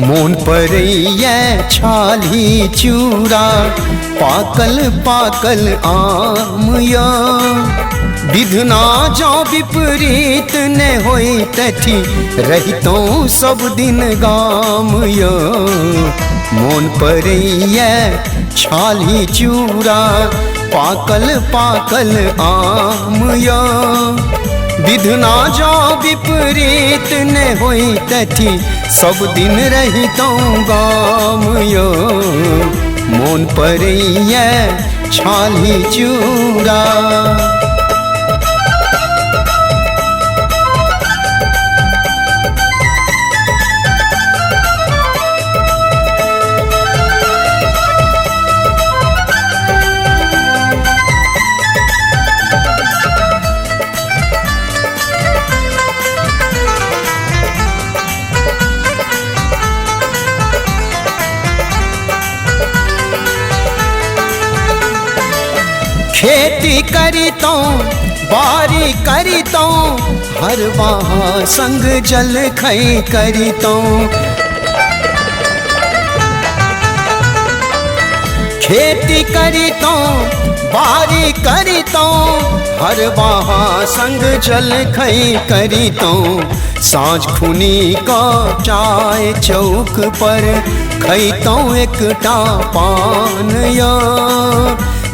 मोन परैया छाली चूड़ा पाकल पाकल आम या विधना जो विपरीत ने होई तथी रहितो सब दिन गाम या मोन परैया छाली चूड़ा पाकल पाकल आम या विधना जो विपरीत ने होई तथी सब दिन रहितो गाम यो मोन परैया छाली चूड़ा। खेती करीतो बारी करीतो हर वहाँ संग जल खई करीतो खेती करीतो बारी करीतो हर वहाँ संग जल खई करीतो सांझ खुनी का चाय चौक पर खईतो एकटा पान या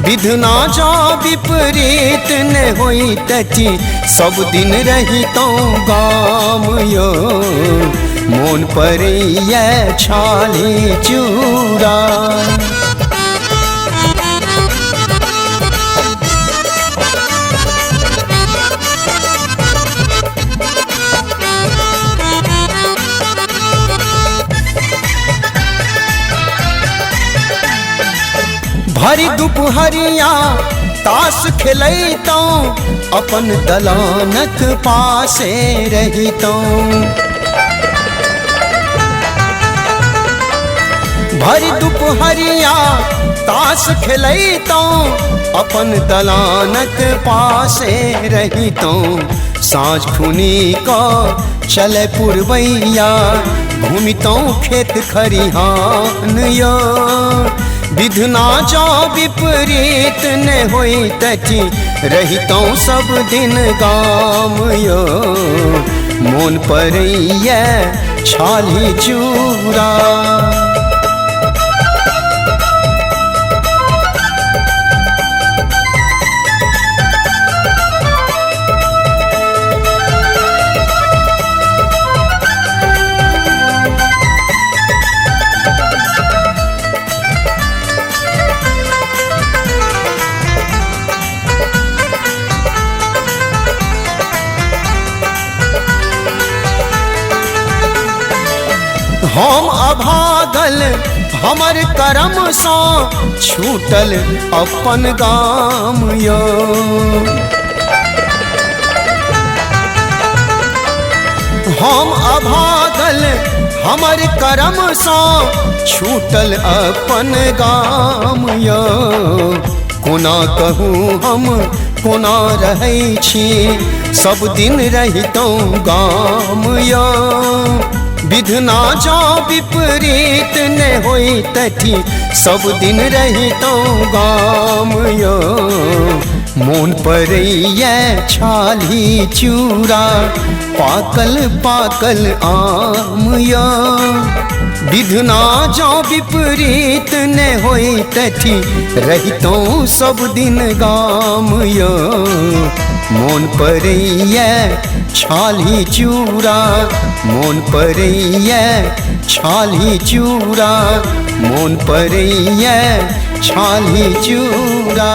विधना जो विपरीत ने होई तथी सब दिन रहितो गाम यो मोन परैया छाली चूड़ा। भरी दुपहरिया ताश खेलैतो अपन दलानक पासे रहितो भरी दुपहरिया ताश खेलैतो अपन दलानक पासे रहितो साँझ खुनी को चले पुरवैया घूमितो खेत खरिहान यो विधना जो विपरीत ने होई तथी रहितो सब दिन गाम यो मोन परैया छाली चूड़ा। हम अभागल हमर करम सो छूटल अपन गाम यो हम अभागल हमर करम सो छूटल अपन गाम यो कोना कहूँ हम कोना रहै छी सब दिन रहितो गाम यो विधना जो विपरीत ने होई तथी सब दिन रहितो गाम यो मोन परैया छाली चूड़ा पाकल पाकल आम यो विधना जो विपरीत ने होई तथी रहितो सब दिन गाम यो मोन परैया छाली चूड़ा मोन परैया छाली चूड़ा मोन परैया छाली चूड़ा।